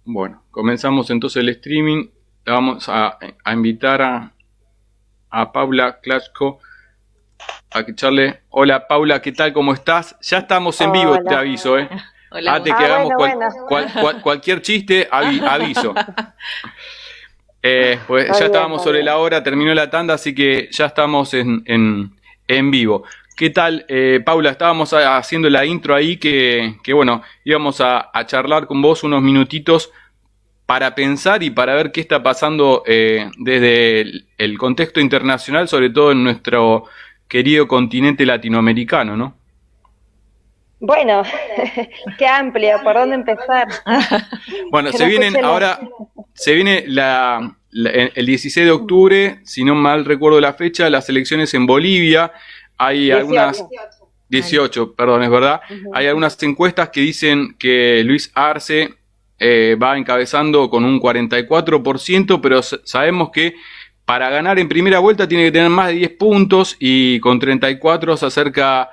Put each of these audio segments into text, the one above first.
Bueno, comenzamos entonces el streaming. Le vamos a invitar a Paula Klashko a que charle. Hola Paula, ¿qué tal? ¿Cómo estás? Ya estamos en vivo, te Hola. aviso, ¿eh? Hola, Antes que Gus. hagamos Ah, bueno. cualquier chiste, aviso. Pues Está ya bien, estábamos está sobre bien. la hora, terminó la tanda, así que ya estamos en vivo. ¿Qué tal, Paula? Estábamos haciendo la intro ahí que bueno, íbamos a charlar con vos unos minutitos para pensar y para ver qué está pasando desde el contexto internacional, sobre todo en nuestro querido continente latinoamericano, ¿no? Bueno, qué amplio, ¿por dónde empezar? Bueno, Que no escuché la... se viene el 16 de octubre, si no mal recuerdo la fecha, las elecciones en Bolivia. Hay algunas 18. 18, perdón, es verdad. Hay Ujú. algunas encuestas que dicen que Luis Arce va encabezando con un 44%, pero sabemos que para ganar en primera vuelta tiene que tener más de 10 puntos y con 34 se acerca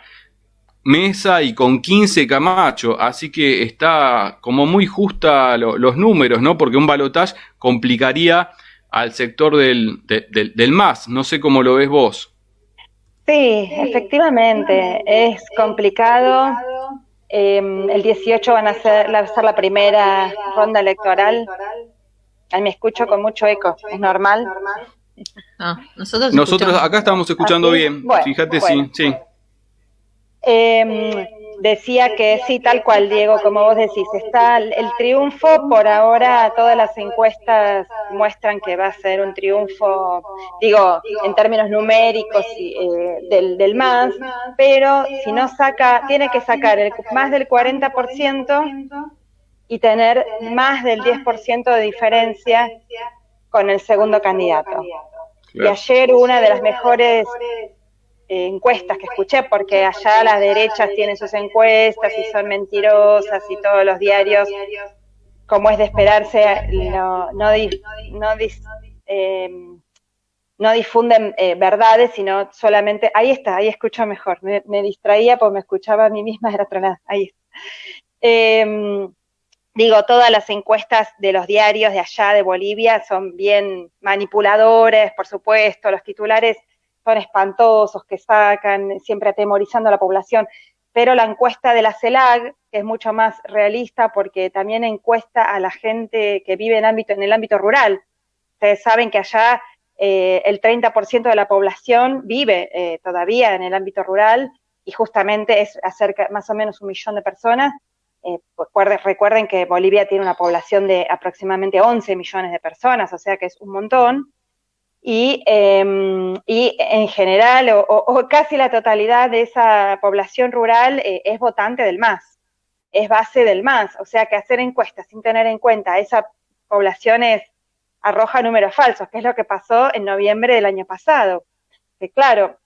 Mesa y con 15 Camacho, así que está como muy justa los números, ¿no? Porque un balotaje complicaría al sector del MAS, no sé cómo lo ves vos. Sí, efectivamente, es complicado. El 18 va a ser la primera ronda electoral. Ahí me escucho con mucho eco, ¿es normal? No, nosotros Nosotros escuchamos. acá estamos escuchando ¿Así? bien, Bueno, fíjate, bueno. sí, sí. Decía que sí, tal cual, Diego, como vos decís, está el triunfo, por ahora todas las encuestas muestran que va a ser un triunfo, digo, en términos numéricos del MAS, pero si no saca, tiene que sacar más del 40% y tener más del 10% de diferencia con el segundo candidato. Y Claro. ayer una de las mejores encuestas que escuché, porque allá las derechas tienen sus encuestas y son mentirosas y todos los diarios, como es de esperarse, no, eh, no difunden verdades, sino solamente, ahí está, ahí escucho mejor, me distraía porque me escuchaba a mí misma del otro lado, ahí está. Digo, todas las encuestas de los diarios de allá de Bolivia son bien manipuladores, por supuesto, los titulares son espantosos que sacan, siempre atemorizando a la población, pero la encuesta de la CELAC, que es mucho más realista porque también encuesta a la gente que vive en el ámbito rural. Ustedes saben que allá el 30% de la población vive todavía en el ámbito rural y justamente es acerca más o menos 1 millón de personas. Recuerden que Bolivia tiene una población de aproximadamente 11 millones de personas, o sea que es un montón. Y en general, o casi la totalidad de esa población rural es votante del MAS, es base del MAS, o sea que hacer encuestas sin tener en cuenta esa población arroja números falsos, que es lo que pasó en noviembre del año pasado. Que claro,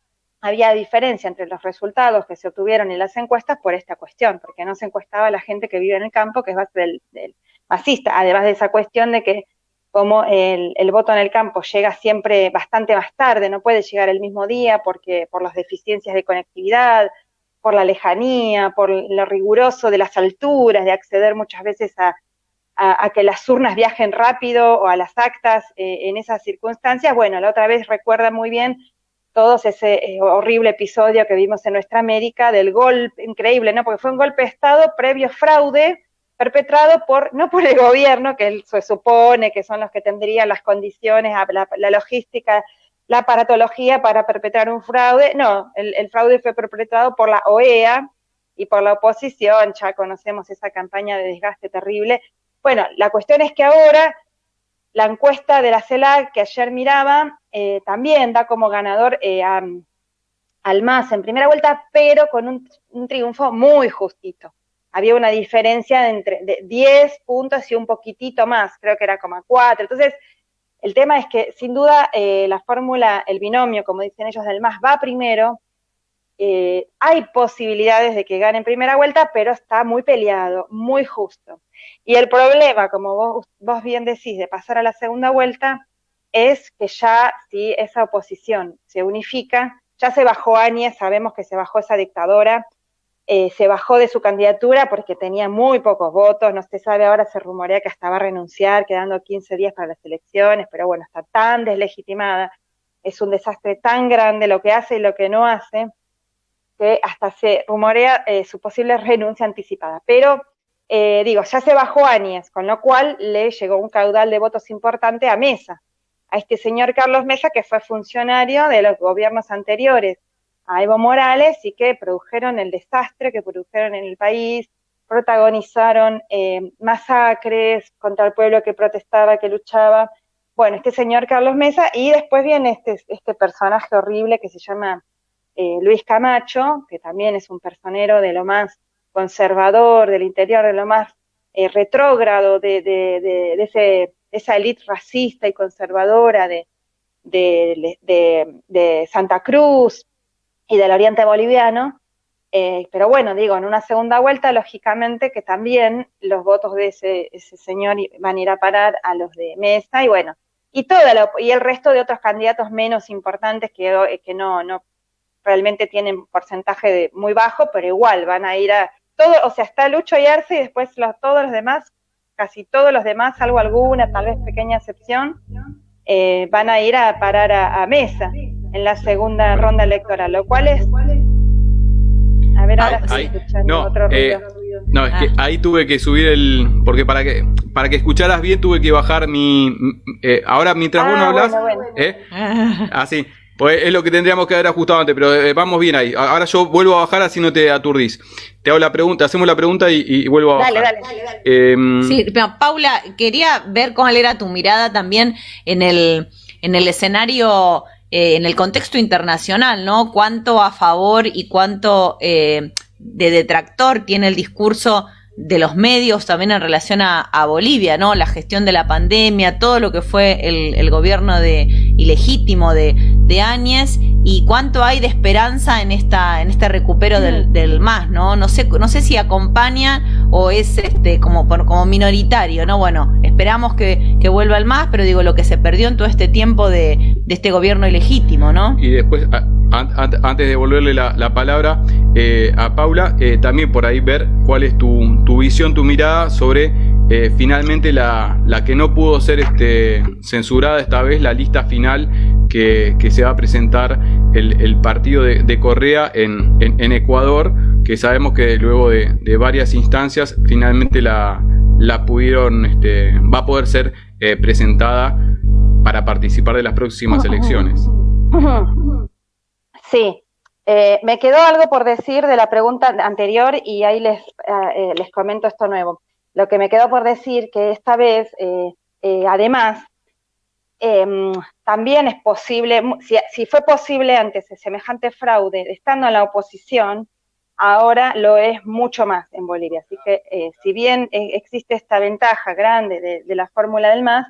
había diferencia entre los resultados que se obtuvieron en las encuestas por esta cuestión, porque no se encuestaba a la gente que vive en el campo, que es base del masista, además de esa cuestión de que como el voto en el campo llega siempre bastante más tarde, no puede llegar el mismo día porque por las deficiencias de conectividad, por la lejanía, por lo riguroso de las alturas, de acceder muchas veces a que las urnas viajen rápido o a las actas en esas circunstancias. Bueno, la otra vez recuerda muy bien todos ese horrible episodio que vimos en nuestra América del golpe, increíble, ¿no? Porque fue un golpe de Estado previo fraude perpetrado no por el gobierno, que se supone que son los que tendrían las condiciones, la logística, la aparatología para perpetrar un fraude. No, el fraude fue perpetrado por la OEA y por la oposición. Ya conocemos esa campaña de desgaste terrible. Bueno, la cuestión es que ahora la encuesta de la CELAC que ayer miraba también da como ganador al MAS en primera vuelta, pero con un triunfo muy justito. Había una diferencia de 10 puntos y un poquitito más, creo que era como 4. Entonces, el tema es que sin duda la fórmula, el binomio, como dicen ellos, del MAS va primero. Hay posibilidades de que gane en primera vuelta, pero está muy peleado, muy justo. Y el problema, como vos bien decís, de pasar a la segunda vuelta, es que ya si esa oposición se unifica, ya se bajó Áñez, sabemos que se bajó esa dictadora, se bajó de su candidatura porque tenía muy pocos votos, no se sabe ahora, se rumorea que hasta va a renunciar, quedando 15 días para las elecciones, pero bueno, está tan deslegitimada, es un desastre tan grande lo que hace y lo que no hace, que hasta se rumorea su posible renuncia anticipada. Pero, ya se bajó Áñez, con lo cual le llegó un caudal de votos importante a Mesa, a este señor Carlos Mesa, que fue funcionario de los gobiernos anteriores a Evo Morales y que produjeron el desastre que produjeron en el país, protagonizaron masacres contra el pueblo que protestaba, que luchaba. Bueno, este señor Carlos Mesa, y después viene este personaje horrible que se llama Luis Camacho, que también es un personero de lo más conservador, del interior, de lo más retrógrado, de esa élite racista y conservadora de Santa Cruz y del oriente boliviano, pero bueno, digo, en una segunda vuelta, lógicamente que también los votos de ese señor van a ir a parar a los de Mesa, y bueno, y el resto de otros candidatos menos importantes que no realmente tienen porcentaje muy bajo, pero igual van a ir a todo, o sea, está Lucho y Arce, y después todos los demás, casi todos los demás, salvo alguna, tal vez pequeña excepción, van a ir a parar a Mesa en la segunda ronda electoral, lo cual es... A ver, ahora estoy escuchando otro ruido. No, es que ahí tuve que subir porque para que escucharas bien tuve que bajar ahora mientras vos no hablas, bueno. Así, pues es lo que tendríamos que haber ajustado antes, pero vamos bien ahí. Ahora yo vuelvo a bajar, así no te aturdís. Te hago la pregunta, hacemos la pregunta y vuelvo a bajar. Dale. Sí, pero Paula, quería ver cuál era tu mirada también en el escenario, en el contexto internacional, ¿no? Cuánto a favor y cuánto de detractor tiene el discurso de los medios también en relación a Bolivia, ¿no? La gestión de la pandemia, todo lo que fue el gobierno ilegítimo de Áñez, y cuánto hay de esperanza en este recupero del MAS, ¿no? No sé si acompaña o es como minoritario, ¿no? Bueno, esperamos que vuelva el MAS, pero digo, lo que se perdió en todo este tiempo de este gobierno ilegítimo, ¿no? Y después, antes de devolverle la palabra a Paula, también por ahí ver cuál es tu visión, tu mirada sobre finalmente la que no pudo ser censurada esta vez, la lista final que se va a presentar el partido de Correa en Ecuador, que sabemos que luego de varias instancias finalmente la pudieron, va a poder ser presentada para participar de las próximas elecciones. Sí, me quedó algo por decir de la pregunta anterior y ahí les comento esto nuevo. Lo que me quedó por decir que esta vez, además, también es posible, si fue posible antes semejante fraude estando en la oposición, ahora lo es mucho más en Bolivia. Así que si bien existe esta ventaja grande de la fórmula del MAS,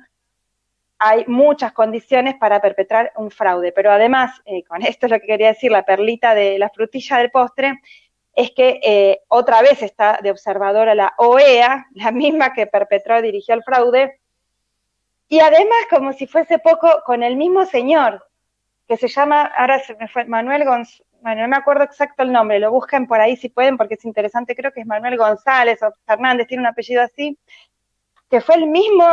hay muchas condiciones para perpetrar un fraude, pero además, con esto es lo que quería decir, la perlita de la frutilla del postre, es que otra vez está de observadora la OEA, la misma que perpetró y dirigió el fraude, y además, como si fuese poco, con el mismo señor, que se llama, ahora se me fue, Manuel González, bueno, no me acuerdo exacto el nombre, lo busquen por ahí si pueden, porque es interesante, creo que es Manuel González o Fernández, tiene un apellido así, que fue el mismo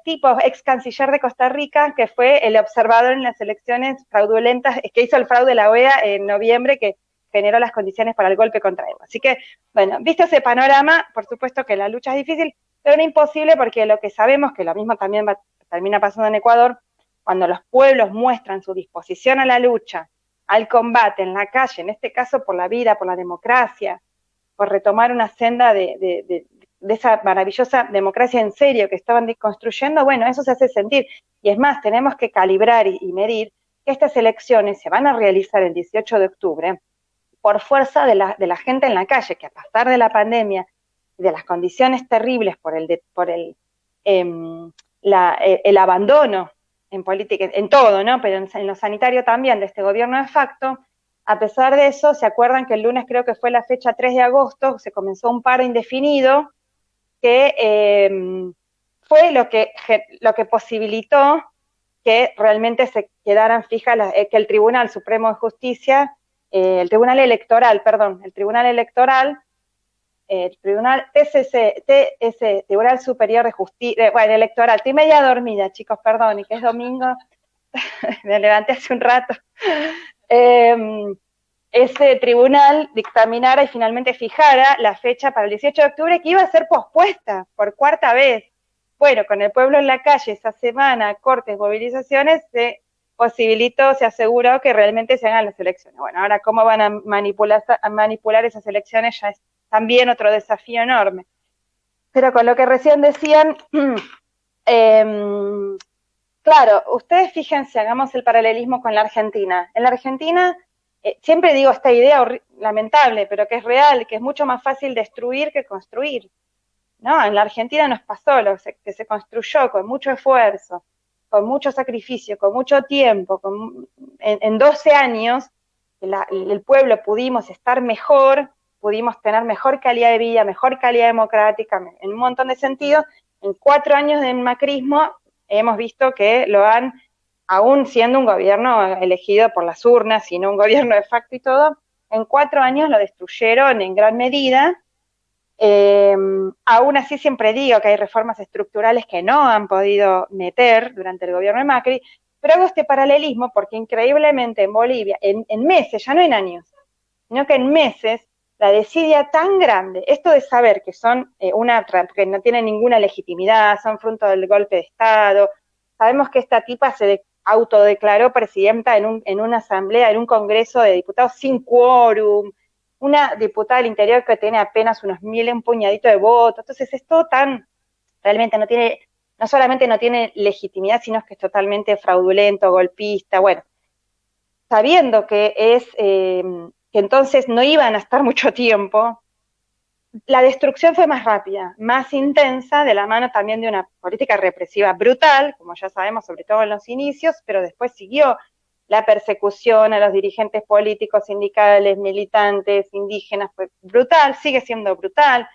tipo, ex canciller de Costa Rica, que fue el observador en las elecciones fraudulentas, que hizo el fraude de la OEA en noviembre, que generó las condiciones para el golpe contra Evo. Así que, bueno, visto ese panorama, por supuesto que la lucha es difícil, pero no imposible, porque lo que sabemos, que lo mismo también termina pasando en Ecuador, cuando los pueblos muestran su disposición a la lucha, al combate en la calle, en este caso por la vida, por la democracia, por retomar una senda de esa maravillosa democracia en serio que estaban construyendo, bueno, eso se hace sentir. Y es más, tenemos que calibrar y medir que estas elecciones se van a realizar el 18 de octubre por fuerza de la gente en la calle, que a pesar de la pandemia y de las condiciones terribles por el abandono en política, en todo, ¿no? Pero en lo sanitario también, de este gobierno de facto, a pesar de eso, ¿se acuerdan que el lunes, creo que fue la fecha 3 de agosto, se comenzó un paro indefinido que fue lo que posibilitó que realmente se quedaran fijas, que el Tribunal Supremo de Justicia el Tribunal Electoral, el Tribunal Tribunal Superior de Justicia, bueno, Electoral, estoy media dormida, chicos, perdón, y que es domingo, me levanté hace un rato, ese tribunal dictaminara y finalmente fijara la fecha para el 18 de octubre, que iba a ser pospuesta por cuarta vez. Bueno, con el pueblo en la calle esa semana, cortes, movilizaciones, se posibilitó, se aseguró que realmente se hagan las elecciones. Bueno, ahora cómo van a manipular esas elecciones ya es también otro desafío enorme. Pero con lo que recién decían, claro, ustedes fíjense, hagamos el paralelismo con la Argentina. En la Argentina, siempre digo esta idea lamentable, pero que es real, que es mucho más fácil destruir que construir. ¿No? En la Argentina nos pasó que se construyó con mucho esfuerzo, con mucho sacrificio, con mucho tiempo, en 12 años el pueblo pudimos estar mejor, pudimos tener mejor calidad de vida, mejor calidad democrática, en un montón de sentidos. En 4 años del macrismo hemos visto que lo han, aún siendo un gobierno elegido por las urnas y no un gobierno de facto y todo, en 4 años lo destruyeron en gran medida. Aún así siempre digo que hay reformas estructurales que no han podido meter durante el gobierno de Macri, pero hago este paralelismo porque increíblemente en Bolivia, en meses, ya no en años, sino que en meses, la desidia tan grande, esto de saber que son que no tienen ninguna legitimidad, son fruto del golpe de Estado, sabemos que esta tipa se autodeclaró presidenta en una asamblea, en un congreso de diputados sin quórum, una diputada del Interior que tiene apenas unos 1.000, un puñadito de votos. Entonces es todo tan, realmente no solamente no tiene legitimidad, sino que es totalmente fraudulento, golpista, bueno, sabiendo que que entonces no iban a estar mucho tiempo, la destrucción fue más rápida, más intensa, de la mano también de una política represiva brutal, como ya sabemos, sobre todo en los inicios, pero después siguió la persecución a los dirigentes políticos, sindicales, militantes, indígenas, fue brutal, sigue siendo brutal.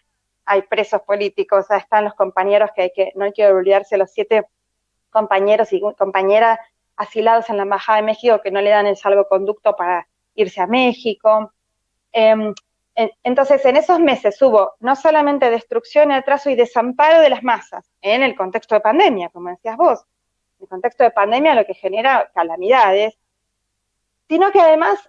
Hay presos políticos, están los compañeros no hay que olvidarse, los 7 compañeros y compañeras asilados en la Embajada de México que no le dan el salvoconducto para irse a México. Entonces, en esos meses hubo no solamente destrucción, atraso y desamparo de las masas, en el contexto de pandemia, como decías vos, en el contexto de pandemia lo que genera calamidades, sino que además,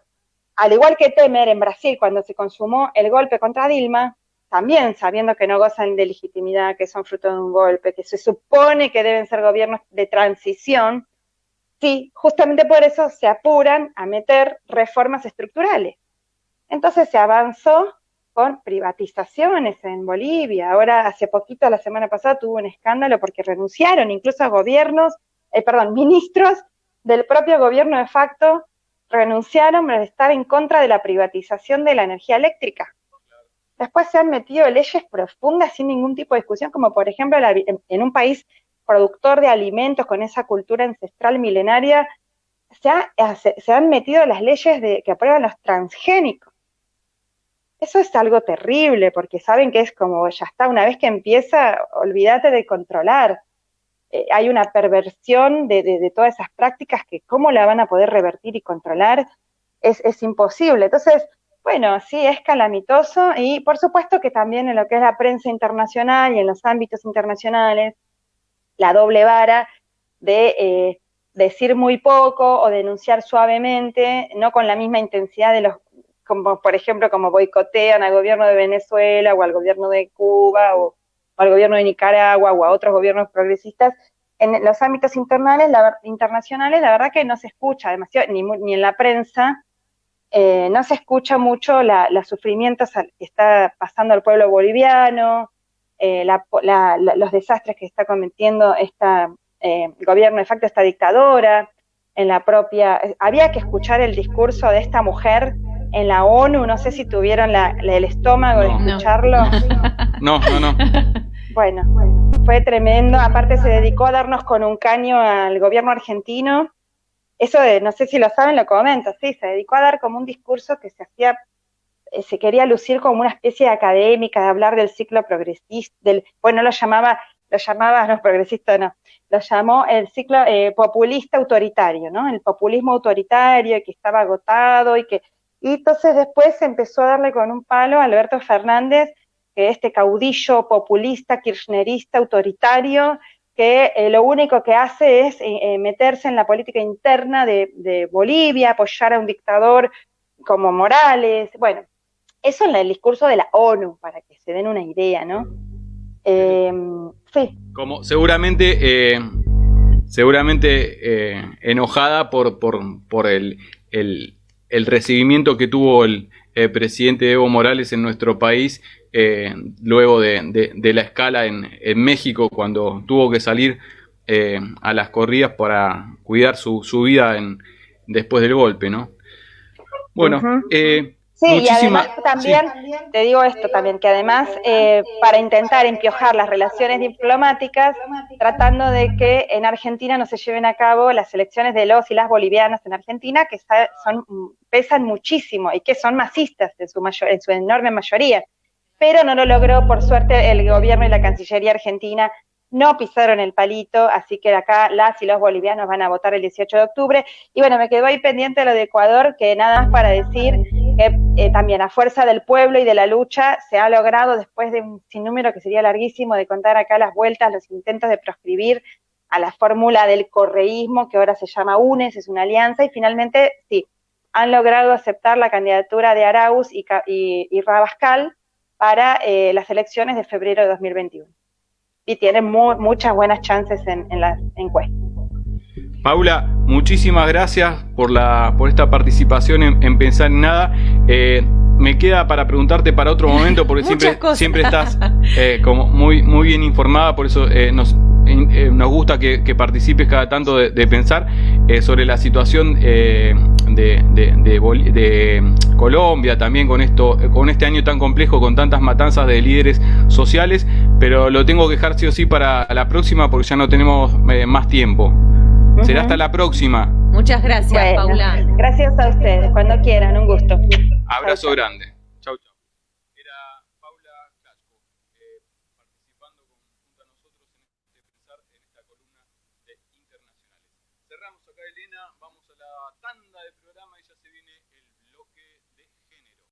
al igual que Temer en Brasil, cuando se consumó el golpe contra Dilma, también sabiendo que no gozan de legitimidad, que son fruto de un golpe, que se supone que deben ser gobiernos de transición, sí, justamente por eso se apuran a meter reformas estructurales. Entonces se avanzó con privatizaciones en Bolivia. Ahora, hace poquito, la semana pasada, tuvo un escándalo porque renunciaron incluso a ministros del propio gobierno de facto, renunciaron por estar en contra de la privatización de la energía eléctrica. Después se han metido leyes profundas sin ningún tipo de discusión, como por ejemplo en un país productor de alimentos con esa cultura ancestral milenaria, se han metido las leyes que aprueban los transgénicos. Eso es algo terrible, porque saben que es como, ya está, una vez que empieza, olvídate de controlar. Hay una perversión de todas esas prácticas que cómo la van a poder revertir y controlar es imposible. Entonces, bueno, sí, es calamitoso, y por supuesto que también en lo que es la prensa internacional y en los ámbitos internacionales, la doble vara de decir muy poco o denunciar suavemente, no con la misma intensidad como por ejemplo, como boicotean al gobierno de Venezuela o al gobierno de Cuba o al gobierno de Nicaragua o a otros gobiernos progresistas. En los ámbitos internacionales, la verdad que no se escucha demasiado, ni en la prensa, no se escucha mucho los sufrimientos que está pasando al pueblo boliviano, los desastres que está cometiendo gobierno de facto, esta dictadora, había que escuchar el discurso de esta mujer en la ONU, no sé si tuvieron el estómago de escucharlo. No. Bueno, fue tremendo, aparte se dedicó a darnos con un caño al gobierno argentino, eso no sé si lo saben, lo comento, sí, se dedicó a dar como un discurso que se quería lucir como una especie de académica, de hablar del ciclo progresista, lo llamó el ciclo populista autoritario, ¿no? El populismo autoritario que estaba agotado y que y entonces después se empezó a darle con un palo a Alberto Fernández, que este caudillo populista, kirchnerista, autoritario, que lo único que hace es meterse en la política interna de Bolivia, apoyar a un dictador como Morales, bueno, eso en el discurso de la ONU, para que se den una idea, ¿no? Sí. Como seguramente enojada por el recibimiento que tuvo el presidente Evo Morales en nuestro país, luego de la escala en México, cuando tuvo que salir a las corridas para cuidar su vida después del golpe, ¿no? Bueno, sí, y además también, sí, te digo esto también, que además para intentar empiojar las relaciones diplomáticas, tratando de que en Argentina no se lleven a cabo las elecciones de los y las bolivianas en Argentina, que pesan muchísimo y que son masistas en su enorme mayoría, pero no lo logró, por suerte, el gobierno y la Cancillería argentina no pisaron el palito, así que acá las y los bolivianos van a votar el 18 de octubre. Y bueno, me quedó ahí pendiente lo de Ecuador, que nada más para decir que también a fuerza del pueblo y de la lucha se ha logrado, después de un sinnúmero que sería larguísimo de contar acá las vueltas, los intentos de proscribir a la fórmula del correísmo, que ahora se llama UNES, es una alianza, y finalmente sí, han logrado aceptar la candidatura de Arauz y Rabascal para las elecciones de febrero de 2021. Y tiene muchas buenas chances en las encuestas. Paula, muchísimas gracias por esta participación en Pensar en Nada. Me queda para preguntarte para otro momento, porque siempre estás como muy bien informada, por eso nos gusta que participes cada tanto de pensar sobre la situación de Colombia, también con este año tan complejo, con tantas matanzas de líderes sociales, pero lo tengo que dejar sí o sí para la próxima, porque ya no tenemos más tiempo. Será hasta la próxima. Muchas gracias, Paula. Gracias a ustedes, cuando quieran, un gusto. Abrazo grande. Chau, chau. Era Paula Clasco, participando junto a nosotros en Pensar en esta columna de Internacionales. Cerramos acá, Elena, vamos a la tanda de programa y ya se viene